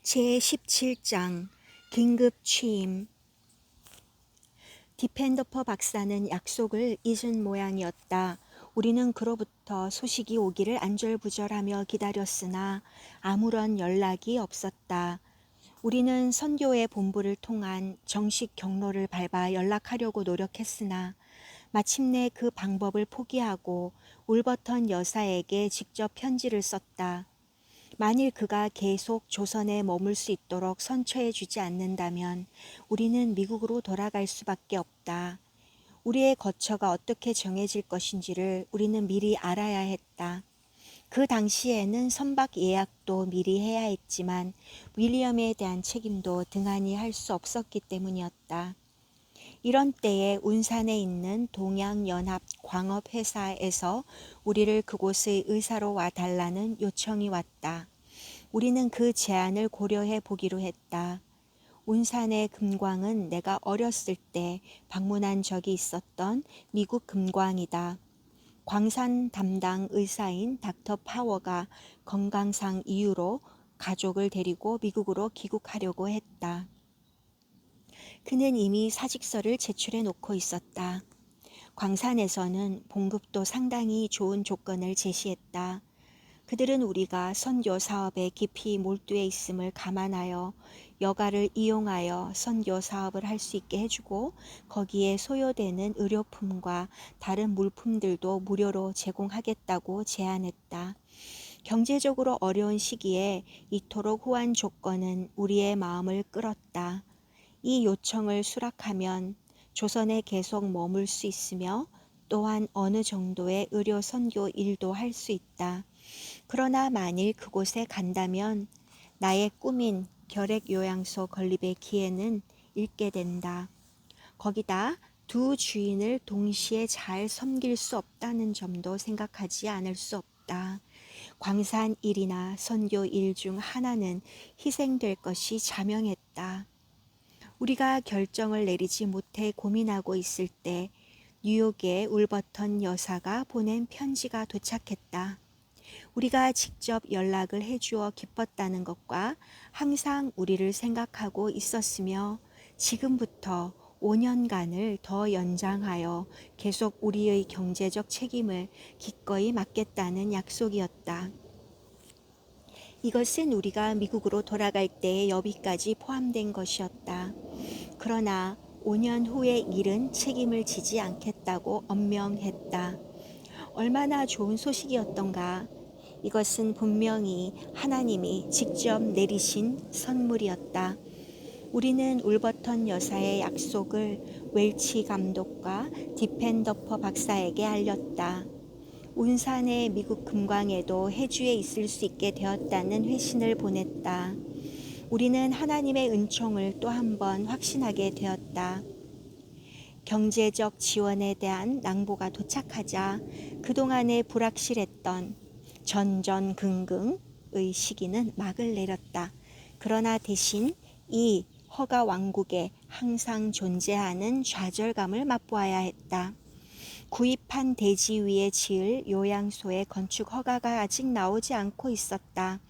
제17장 긴급 취임. 디펜더퍼 박사는 약속을 잊은 모양이었다. 우리는 그로부터 소식이 오기를 안절부절하며 기다렸으나 아무런 연락이 없었다. 우리는 선교회 본부를 통한 정식 경로를 밟아 연락하려고 노력했으나 마침내 그 방법을 포기하고 울버턴 여사에게 직접 편지를 썼다. 만일 그가 계속 조선에 머물 수 있도록 선처해 주지 않는다면 우리는 미국으로 돌아갈 수밖에 없다. 우리의 거처가 어떻게 정해질 것인지를 우리는 미리 알아야 했다. 그 당시에는 선박 예약도 미리 해야 했지만 윌리엄에 대한 책임도 등한히 할 수 없었기 때문이었다. 이런 때에 운산에 있는 동양연합광업회사에서 우리를 그곳의 의사로 와달라는 요청이 왔다. 우리는 그 제안을 고려해 보기로 했다. 운산의 금광은 내가 어렸을 때 방문한 적이 있었던 미국 금광이다. 광산 담당 의사인 닥터 파워가 건강상 이유로 가족을 데리고 미국으로 귀국하려고 했다. 그는 이미 사직서를 제출해 놓고 있었다. 광산에서는 봉급도 상당히 좋은 조건을 제시했다. 그들은 우리가 선교 사업에 깊이 몰두해 있음을 감안하여 여가를 이용하여 선교 사업을 할 수 있게 해주고 거기에 소요되는 의료품과 다른 물품들도 무료로 제공하겠다고 제안했다. 경제적으로 어려운 시기에 이토록 후한 조건은 우리의 마음을 끌었다. 이 요청을 수락하면 조선에 계속 머물 수 있으며 또한 어느 정도의 의료 선교 일도 할 수 있다. 그러나 만일 그곳에 간다면 나의 꿈인 결핵요양소 건립의 기회는 잃게 된다. 거기다 두 주인을 동시에 잘 섬길 수 없다는 점도 생각하지 않을 수 없다. 광산 일이나 선교 일 중 하나는 희생될 것이 자명했다. 우리가 결정을 내리지 못해 고민하고 있을 때 뉴욕의 울버턴 여사가 보낸 편지가 도착했다. 우리가 직접 연락을 해주어 기뻤다는 것과 항상 우리를 생각하고 있었으며 지금부터 5년간을 더 연장하여 계속 우리의 경제적 책임을 기꺼이 맡겠다는 약속이었다. 이것은 우리가 미국으로 돌아갈 때의 여비까지 포함된 것이었다. 그러나 5년 후의 일은 책임을 지지 않겠다고 엄명했다. 얼마나 좋은 소식이었던가. 이것은 분명히 하나님이 직접 내리신 선물이었다. 우리는 울버턴 여사의 약속을 웰치 감독과 디펜더퍼 박사에게 알렸다. 운산의 미국 금광에도 해주에 있을 수 있게 되었다는 회신을 보냈다. 우리는 하나님의 은총을 또 한 번 확신하게 되었다. 경제적 지원에 대한 낭보가 도착하자 그동안에 불확실했던 전전긍긍의 시기는 막을 내렸다. 그러나 대신 이 허가 왕국에 항상 존재하는 좌절감을 맛보아야 했다. 구입한 대지 위에 지을 요양소의 건축 허가가 아직 나오지 않고 있었다.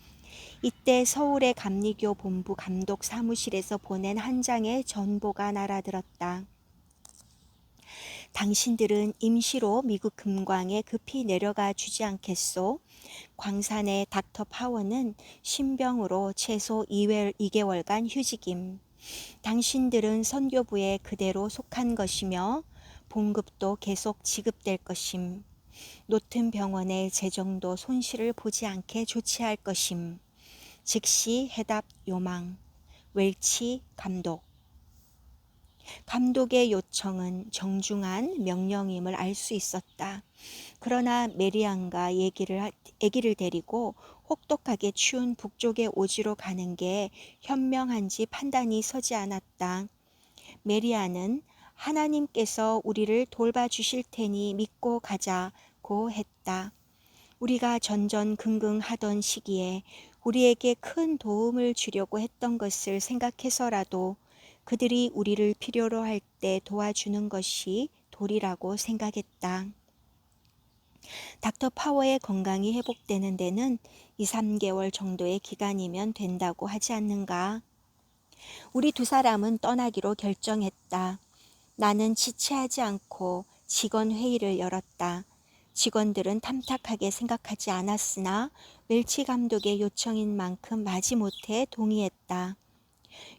이때 서울의 감리교 본부 감독 사무실에서 보낸 한 장의 전보가 날아들었다. 당신들은 임시로 미국 금광에 급히 내려가 주지 않겠소? 광산의 닥터 파워는 신병으로 최소 2개월간 휴직임. 당신들은 선교부에 그대로 속한 것이며 봉급도 계속 지급될 것임. 노튼 병원의 재정도 손실을 보지 않게 조치할 것임. 즉시 해답 요망. 웰치 감독. 감독의 요청은 정중한 명령임을 알 수 있었다. 그러나 메리안과 아기를 데리고 혹독하게 추운 북쪽의 오지로 가는 게 현명한지 판단이 서지 않았다. 메리안은 하나님께서 우리를 돌봐주실 테니 믿고 가자고 했다. 우리가 전전긍긍하던 시기에 우리에게 큰 도움을 주려고 했던 것을 생각해서라도 그들이 우리를 필요로 할 때 도와주는 것이 도리라고 생각했다. 닥터 파워의 건강이 회복되는 데는 2, 3개월 정도의 기간이면 된다고 하지 않는가? 우리 두 사람은 떠나기로 결정했다. 나는 지체하지 않고 직원 회의를 열었다. 직원들은 탐탁하게 생각하지 않았으나 웰치 감독의 요청인 만큼 마지못해 동의했다.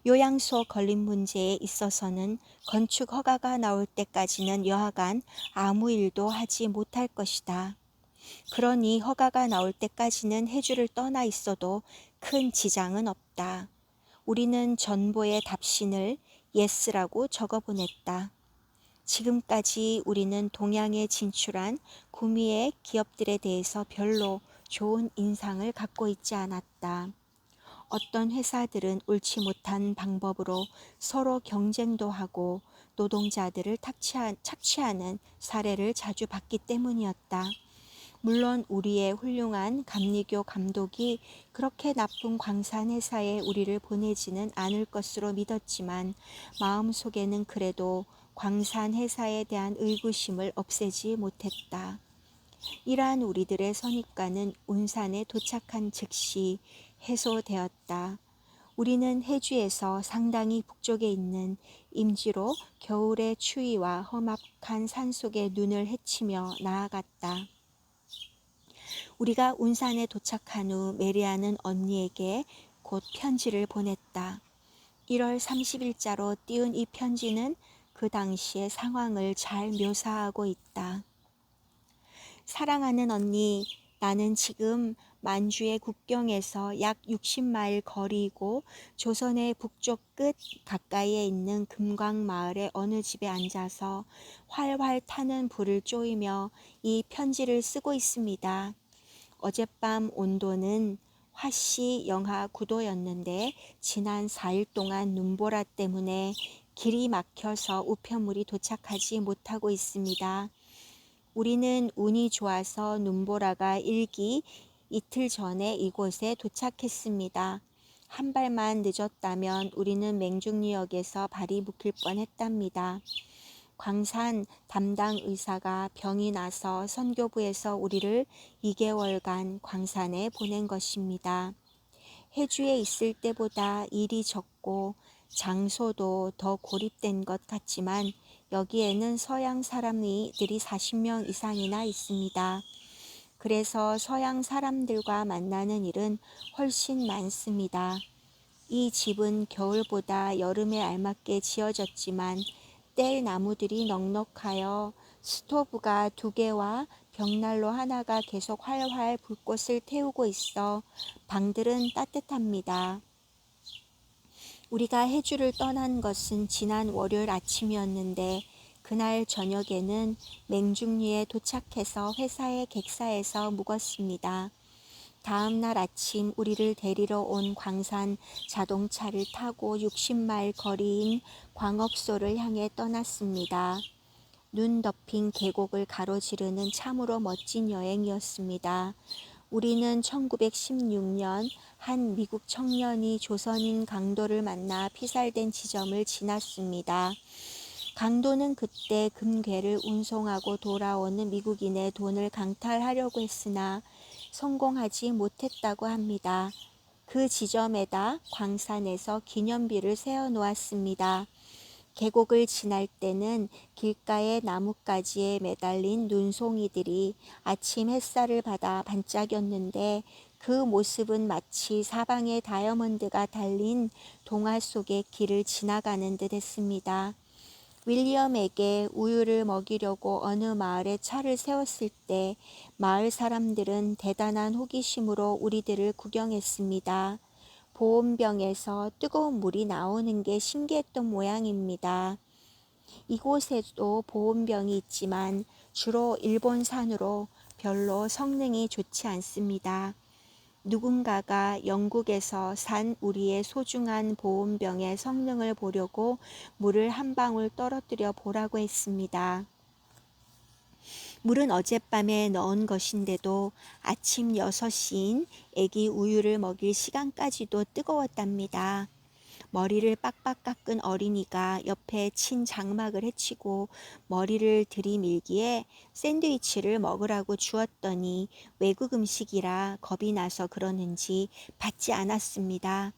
요양소 건립 문제에 있어서는 건축 허가가 나올 때까지는 여하간 아무 일도 하지 못할 것이다. 그러니 허가가 나올 때까지는 해주를 떠나 있어도 큰 지장은 없다. 우리는 전보의 답신을 예스라고 적어보냈다. 지금까지 우리는 동양에 진출한 구미의 기업들에 대해서 별로 좋은 인상을 갖고 있지 않았다. 어떤 회사들은 옳지 못한 방법으로 서로 경쟁도 하고 노동자들을 착취하는 사례를 자주 봤기 때문이었다. 물론 우리의 훌륭한 감리교 감독이 그렇게 나쁜 광산 회사에 우리를 보내지는 않을 것으로 믿었지만 마음속에는 그래도 광산 회사에 대한 의구심을 없애지 못했다. 이러한 우리들의 선입관은 운산에 도착한 즉시 해소되었다. 우리는 해주에서 상당히 북쪽에 있는 임지로 겨울의 추위와 험악한 산속에 눈을 헤치며 나아갔다. 우리가 운산에 도착한 후 메리아는 언니에게 곧 편지를 보냈다. 1월 30일자로 띄운 이 편지는 그 당시의 상황을 잘 묘사하고 있다. 사랑하는 언니, 나는 지금 만주의 국경에서 약 60마일 거리이고 조선의 북쪽 끝 가까이에 있는 금광마을의 어느 집에 앉아서 활활 타는 불을 쬐이며 이 편지를 쓰고 있습니다. 어젯밤 온도는 화씨 영하 9도였는데 지난 4일 동안 눈보라 때문에 길이 막혀서 우편물이 도착하지 못하고 있습니다. 우리는 운이 좋아서 눈보라가 일기 이틀 전에 이곳에 도착했습니다. 한 발만 늦었다면 우리는 맹중리역에서 발이 묶일 뻔했답니다. 광산 담당 의사가 병이 나서 선교부에서 우리를 2개월간 광산에 보낸 것입니다. 해주에 있을 때보다 일이 적고 장소도 더 고립된 것 같지만 여기에는 서양 사람들이 40명 이상이나 있습니다. 그래서 서양 사람들과 만나는 일은 훨씬 많습니다. 이 집은 겨울보다 여름에 알맞게 지어졌지만 뗄 나무들이 넉넉하여 스토브가 2개와 벽난로 하나가 계속 활활 불꽃을 태우고 있어 방들은 따뜻합니다. 우리가 해주를 떠난 것은 지난 월요일 아침이었는데 그날 저녁에는 맹중리에 도착해서 회사의 객사에서 묵었습니다. 다음 날 아침 우리를 데리러 온 광산 자동차를 타고 60마일 거리인 광업소를 향해 떠났습니다. 눈 덮인 계곡을 가로지르는 참으로 멋진 여행이었습니다. 우리는 1916년 한 미국 청년이 조선인 강도를 만나 피살된 지점을 지났습니다. 강도는 그때 금괴를 운송하고 돌아오는 미국인의 돈을 강탈하려고 했으나 성공하지 못했다고 합니다. 그 지점에다 광산에서 기념비를 세워놓았습니다. 계곡을 지날 때는 길가의 나뭇가지에 매달린 눈송이들이 아침 햇살을 받아 반짝였는데 그 모습은 마치 사방에 다이아몬드가 달린 동화 속의 길을 지나가는 듯 했습니다. 윌리엄에게 우유를 먹이려고 어느 마을에 차를 세웠을 때 마을 사람들은 대단한 호기심으로 우리들을 구경했습니다. 보온병에서 뜨거운 물이 나오는 게 신기했던 모양입니다. 이곳에도 보온병이 있지만 주로 일본산으로 별로 성능이 좋지 않습니다. 누군가가 영국에서 산 우리의 소중한 보온병의 성능을 보려고 물을 한 방울 떨어뜨려 보라고 했습니다. 물은 어젯밤에 넣은 것인데도 아침 6시인 애기 우유를 먹일 시간까지도 뜨거웠답니다. 머리를 빡빡 깎은 어린이가 옆에 친 장막을 헤치고 머리를 들이밀기에 샌드위치를 먹으라고 주었더니 외국 음식이라 겁이 나서 그러는지 받지 않았습니다.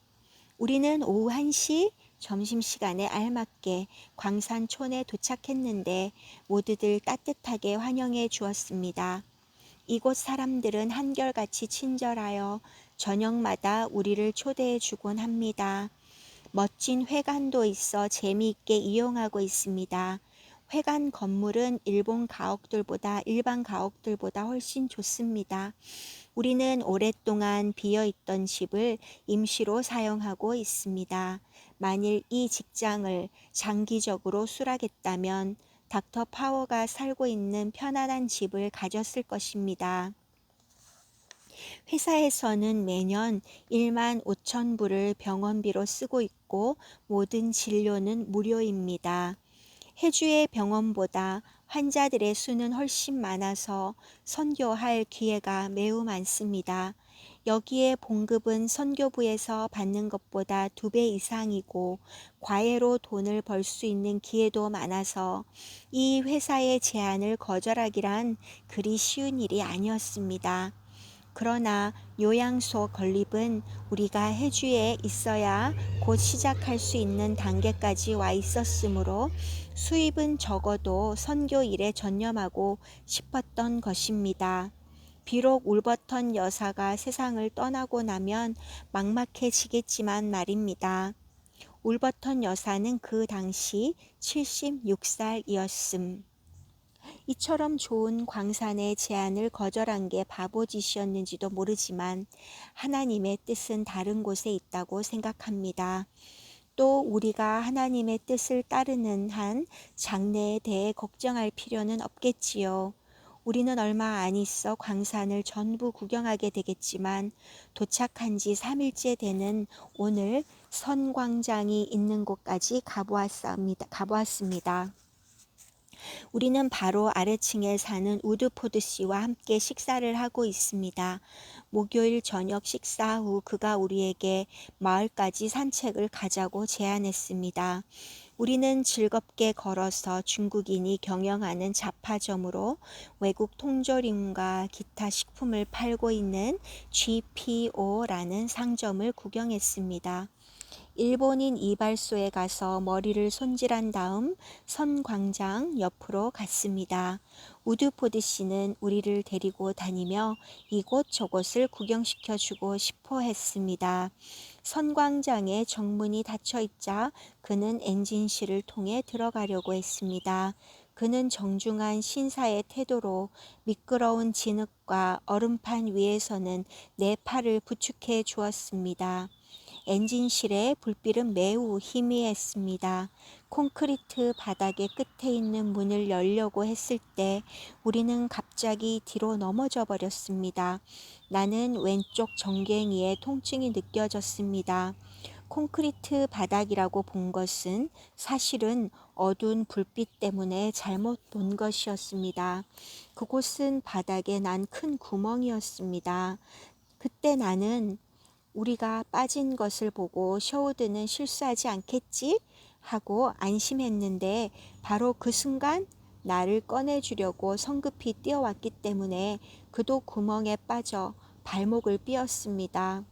우리는 오후 1시 점심시간에 알맞게 광산촌에 도착했는데 모두들 따뜻하게 환영해 주었습니다. 이곳 사람들은 한결같이 친절하여 저녁마다 우리를 초대해 주곤 합니다. 멋진 회관도 있어 재미있게 이용하고 있습니다. 회관 건물은 일반 가옥들보다 훨씬 좋습니다. 우리는 오랫동안 비어있던 집을 임시로 사용하고 있습니다. 만일 이 직장을 장기적으로 수락했다면 닥터 파워가 살고 있는 편안한 집을 가졌을 것입니다. 회사에서는 매년 1만 5천 불을 병원비로 쓰고 있고 모든 진료는 무료입니다. 해주의 병원보다 환자들의 수는 훨씬 많아서 선교할 기회가 매우 많습니다. 여기에 봉급은 선교부에서 받는 것보다 2배 이상이고 과외로 돈을 벌 수 있는 기회도 많아서 이 회사의 제안을 거절하기란 그리 쉬운 일이 아니었습니다. 그러나 요양소 건립은 우리가 해주에 있어야 곧 시작할 수 있는 단계까지 와 있었으므로 수입은 적어도 선교 일에 전념하고 싶었던 것입니다. 비록 울버턴 여사가 세상을 떠나고 나면 막막해지겠지만 말입니다. 울버턴 여사는 그 당시 76살이었음. 이처럼 좋은 광산의 제안을 거절한 게 바보짓이었는지도 모르지만 하나님의 뜻은 다른 곳에 있다고 생각합니다. 또 우리가 하나님의 뜻을 따르는 한 장래에 대해 걱정할 필요는 없겠지요. 우리는 얼마 안 있어 광산을 전부 구경하게 되겠지만 도착한 지 3일째 되는 오늘 선광장이 있는 곳까지 가보았습니다. 우리는 바로 아래층에 사는 우드포드 씨와 함께 식사를 하고 있습니다. 목요일 저녁 식사 후 그가 우리에게 마을까지 산책을 가자고 제안했습니다. 우리는 즐겁게 걸어서 중국인이 경영하는 잡화점으로 외국 통조림과 기타 식품을 팔고 있는 GPO라는 상점을 구경했습니다. 일본인 이발소에 가서 머리를 손질한 다음 선광장 옆으로 갔습니다. 우드포드 씨는 우리를 데리고 다니며 이곳저곳을 구경시켜주고 싶어 했습니다. 선광장의 정문이 닫혀 있자 그는 엔진실을 통해 들어가려고 했습니다. 그는 정중한 신사의 태도로 미끄러운 진흙과 얼음판 위에서는 내 팔을 부축해 주었습니다. 엔진실의 불빛은 매우 희미했습니다. 콘크리트 바닥의 끝에 있는 문을 열려고 했을 때 우리는 갑자기 뒤로 넘어져 버렸습니다. 나는 왼쪽 정갱이에 통증이 느껴졌습니다. 콘크리트 바닥이라고 본 것은 사실은 어두운 불빛 때문에 잘못 본 것이었습니다. 그곳은 바닥에 난 큰 구멍이었습니다. 그때 나는 우리가 빠진 것을 보고 셔우드는 실수하지 않겠지? 하고 안심했는데 바로 그 순간 나를 꺼내주려고 성급히 뛰어왔기 때문에 그도 구멍에 빠져 발목을 삐었습니다.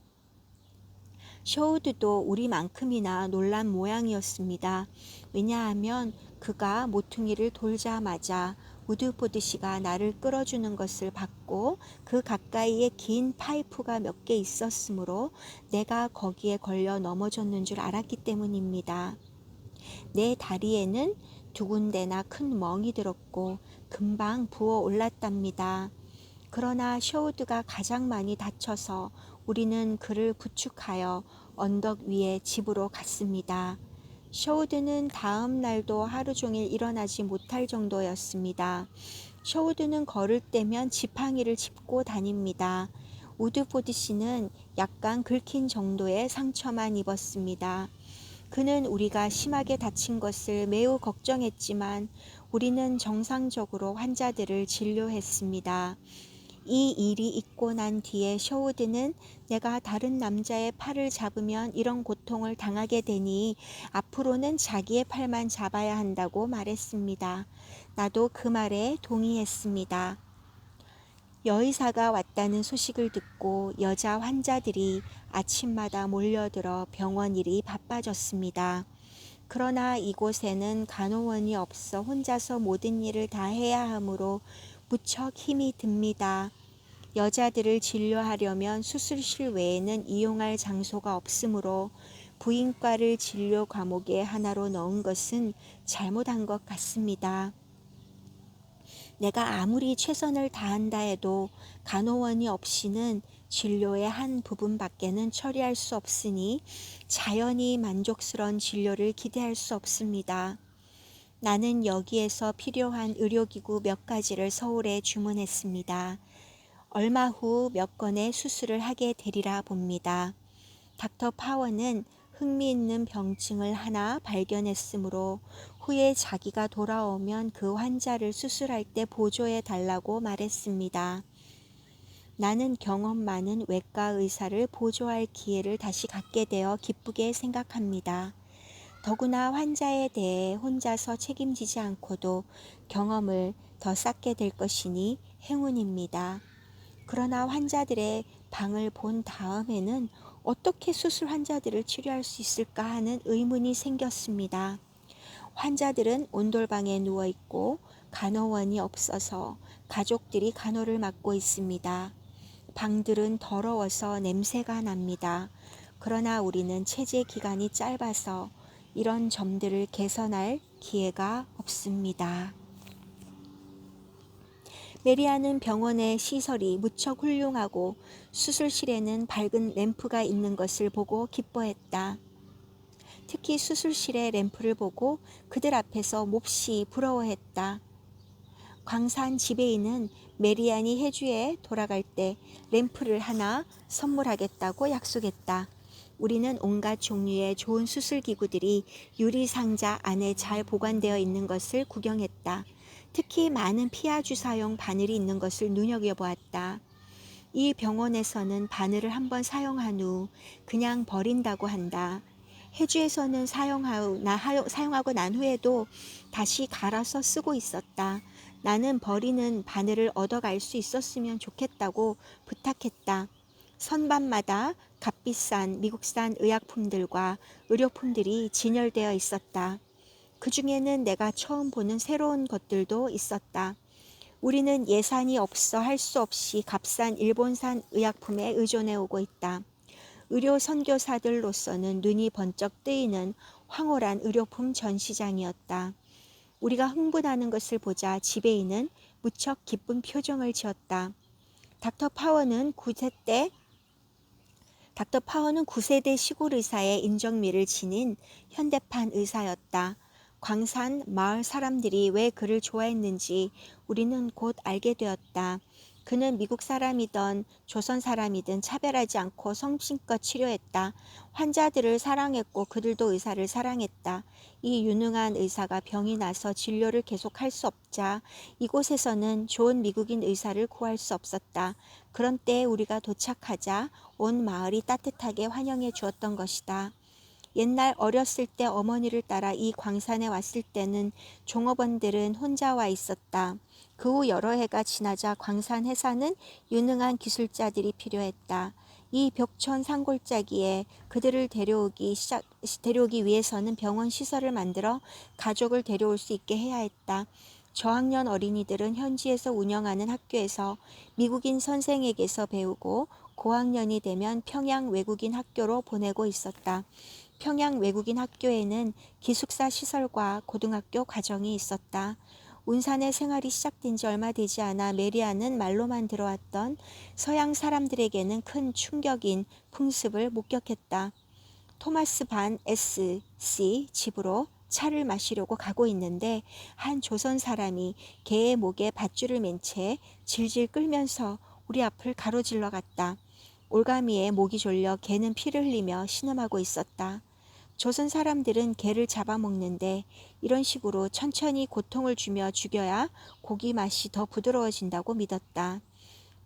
셔우드도 우리만큼이나 놀란 모양이었습니다. 왜냐하면 그가 모퉁이를 돌자마자 우드포드 씨가 나를 끌어주는 것을 봤고 그 가까이에 긴 파이프가 몇 개 있었으므로 내가 거기에 걸려 넘어졌는 줄 알았기 때문입니다. 내 다리에는 2군데나 큰 멍이 들었고 금방 부어 올랐답니다. 그러나 셔우드가 가장 많이 다쳐서 우리는 그를 부축하여 언덕 위에 집으로 갔습니다. 셔우드는 다음 날도 하루 종일 일어나지 못할 정도였습니다. 셔우드는 걸을 때면 지팡이를 짚고 다닙니다. 우드포드 씨는 약간 긁힌 정도의 상처만 입었습니다. 그는 우리가 심하게 다친 것을 매우 걱정했지만 우리는 정상적으로 환자들을 진료했습니다. 이 일이 있고 난 뒤에 셔우드는 내가 다른 남자의 팔을 잡으면 이런 고통을 당하게 되니 앞으로는 자기의 팔만 잡아야 한다고 말했습니다. 나도 그 말에 동의했습니다. 여의사가 왔다는 소식을 듣고 여자 환자들이 아침마다 몰려들어 병원 일이 바빠졌습니다. 그러나 이곳에는 간호원이 없어 혼자서 모든 일을 다 해야 하므로 무척 힘이 듭니다. 여자들을 진료하려면 수술실 외에는 이용할 장소가 없으므로 부인과를 진료 과목의 하나로 넣은 것은 잘못한 것 같습니다. 내가 아무리 최선을 다한다 해도 간호원이 없이는 진료의 한 부분밖에는 처리할 수 없으니 자연히 만족스러운 진료를 기대할 수 없습니다. 나는 여기에서 필요한 의료기구 몇 가지를 서울에 주문했습니다. 얼마 후 몇 건의 수술을 하게 되리라 봅니다. 닥터 파워는 흥미있는 병증을 하나 발견했으므로 후에 자기가 돌아오면 그 환자를 수술할 때 보조해 달라고 말했습니다. 나는 경험 많은 외과 의사를 보조할 기회를 다시 갖게 되어 기쁘게 생각합니다. 더구나 환자에 대해 혼자서 책임지지 않고도 경험을 더 쌓게 될 것이니 행운입니다. 그러나 환자들의 방을 본 다음에는 어떻게 수술 환자들을 치료할 수 있을까 하는 의문이 생겼습니다. 환자들은 온돌방에 누워 있고 간호원이 없어서 가족들이 간호를 맡고 있습니다. 방들은 더러워서 냄새가 납니다. 그러나 우리는 체제 기간이 짧아서 이런 점들을 개선할 기회가 없습니다. 메리아는 병원의 시설이 무척 훌륭하고 수술실에는 밝은 램프가 있는 것을 보고 기뻐했다. 특히 수술실의 램프를 보고 그들 앞에서 몹시 부러워했다. 광산 지배인은 메리안이 해주에 돌아갈 때 램프를 하나 선물하겠다고 약속했다. 우리는 온갖 종류의 좋은 수술기구들이 유리상자 안에 잘 보관되어 있는 것을 구경했다. 특히 많은 피하 주사용 바늘이 있는 것을 눈여겨보았다. 이 병원에서는 바늘을 한번 사용한 후 그냥 버린다고 한다. 해주에서는 사용하고 난 후에도 다시 갈아서 쓰고 있었다. 나는 버리는 바늘을 얻어갈 수 있었으면 좋겠다고 부탁했다. 선반마다 값비싼 미국산 의약품들과 의료품들이 진열되어 있었다. 그 중에는 내가 처음 보는 새로운 것들도 있었다. 우리는 예산이 없어 할 수 없이 값싼 일본산 의약품에 의존해 오고 있다. 의료 선교사들로서는 눈이 번쩍 뜨이는 황홀한 의료품 전시장이었다. 우리가 흥분하는 것을 보자 지배인은 무척 기쁜 표정을 지었다. 닥터 파워는 9세대 시골 의사의 인정미를 지닌 현대판 의사였다. 광산 마을 사람들이 왜 그를 좋아했는지 우리는 곧 알게 되었다. 그는 미국 사람이든 조선 사람이든 차별하지 않고 성심껏 치료했다. 환자들을 사랑했고 그들도 의사를 사랑했다. 이 유능한 의사가 병이 나서 진료를 계속할 수 없자 이곳에서는 좋은 미국인 의사를 구할 수 없었다. 그런 때에 우리가 도착하자 온 마을이 따뜻하게 환영해 주었던 것이다. 옛날 어렸을 때 어머니를 따라 이 광산에 왔을 때는 종업원들은 혼자 와 있었다. 그 후 여러 해가 지나자 광산 해사는 유능한 기술자들이 필요했다. 이 벽촌 산골짜기에 그들을 데려오기 위해서는 병원 시설을 만들어 가족을 데려올 수 있게 해야 했다. 저학년 어린이들은 현지에서 운영하는 학교에서 미국인 선생에게서 배우고 고학년이 되면 평양 외국인 학교로 보내고 있었다. 평양 외국인 학교에는 기숙사 시설과 고등학교 과정이 있었다. 운산의 생활이 시작된 지 얼마 되지 않아 메리아는 말로만 들어왔던 서양 사람들에게는 큰 충격인 풍습을 목격했다. 토마스 반 S.C. 집으로 차를 마시려고 가고 있는데 한 조선 사람이 개의 목에 밧줄을 맨 채 질질 끌면서 우리 앞을 가로질러 갔다. 올가미에 목이 졸려 개는 피를 흘리며 신음하고 있었다. 조선 사람들은 개를 잡아먹는데 이런 식으로 천천히 고통을 주며 죽여야 고기 맛이 더 부드러워진다고 믿었다.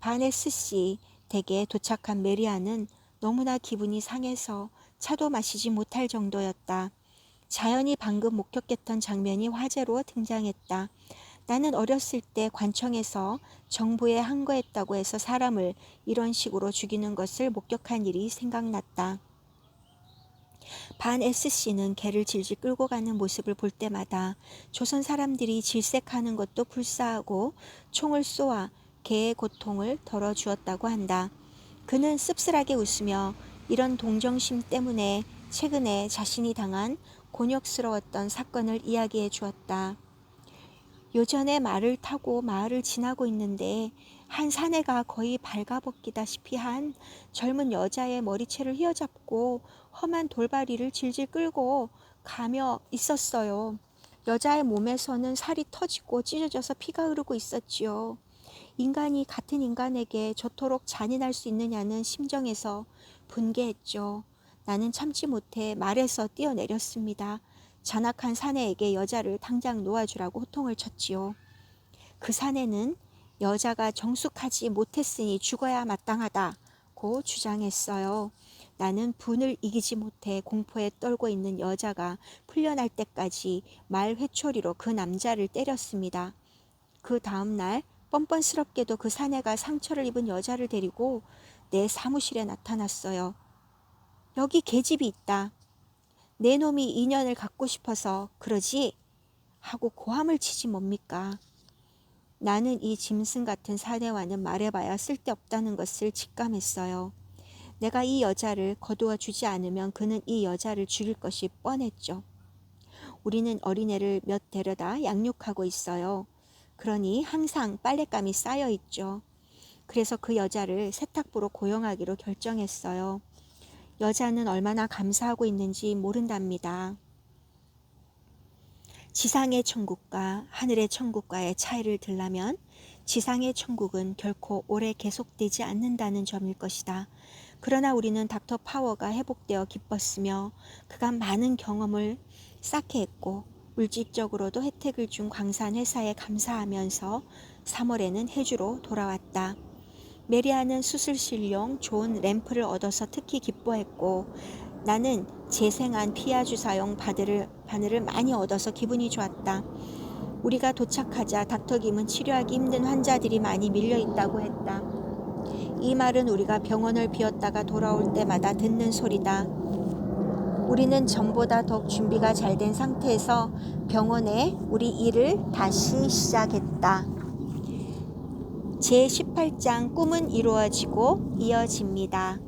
바네스씨 댁에 도착한 메리아는 너무나 기분이 상해서 차도 마시지 못할 정도였다. 자연히 방금 목격했던 장면이 화제로 등장했다. 나는 어렸을 때 관청에서 정부에 항거했다고 해서 사람을 이런 식으로 죽이는 것을 목격한 일이 생각났다. 반 S씨는 개를 질질 끌고 가는 모습을 볼 때마다 조선 사람들이 질색하는 것도 불사하고 총을 쏘아 개의 고통을 덜어주었다고 한다. 그는 씁쓸하게 웃으며 이런 동정심 때문에 최근에 자신이 당한 곤욕스러웠던 사건을 이야기해 주었다. 요전에 말을 타고 마을을 지나고 있는데 한 사내가 거의 발가벗기다시피 한 젊은 여자의 머리채를 휘어잡고 험한 돌발이를 질질 끌고 가며 있었어요. 여자의 몸에서는 살이 터지고 찢어져서 피가 흐르고 있었지요. 인간이 같은 인간에게 저토록 잔인할 수 있느냐는 심정에서 분개했죠. 나는 참지 못해 말에서 뛰어내렸습니다. 잔악한 사내에게 여자를 당장 놓아주라고 호통을 쳤지요. 그 사내는 여자가 정숙하지 못했으니 죽어야 마땅하다고 주장했어요. 나는 분을 이기지 못해 공포에 떨고 있는 여자가 풀려날 때까지 말 회초리로 그 남자를 때렸습니다. 그 다음 날 뻔뻔스럽게도 그 사내가 상처를 입은 여자를 데리고 내 사무실에 나타났어요. 여기 계집이 있다. 내 놈이 인연을 갖고 싶어서 그러지? 하고 고함을 치지 뭡니까? 나는 이 짐승 같은 사내와는 말해봐야 쓸데없다는 것을 직감했어요. 내가 이 여자를 거두어 주지 않으면 그는 이 여자를 죽일 것이 뻔했죠. 우리는 어린애를 몇 데려다 양육하고 있어요. 그러니 항상 빨랫감이 쌓여 있죠. 그래서 그 여자를 세탁부로 고용하기로 결정했어요. 여자는 얼마나 감사하고 있는지 모른답니다. 지상의 천국과 하늘의 천국과의 차이를 들라면 지상의 천국은 결코 오래 계속되지 않는다는 점일 것이다. 그러나 우리는 닥터 파워가 회복되어 기뻤으며 그가 많은 경험을 쌓게 했고 물질적으로도 혜택을 준 광산 회사에 감사하면서 3월에는 해주로 돌아왔다. 메리아는 수술실용 좋은 램프를 얻어서 특히 기뻐했고 나는 재생한 피하 주사용 바늘을 많이 얻어서 기분이 좋았다. 우리가 도착하자 닥터 김은 치료하기 힘든 환자들이 많이 밀려 있다고 했다. 이 말은 우리가 병원을 비웠다가 돌아올 때마다 듣는 소리다. 우리는 전보다 더욱 준비가 잘 된 상태에서 병원에 우리 일을 다시 시작했다. 제18장 꿈은 이루어지고 이어집니다.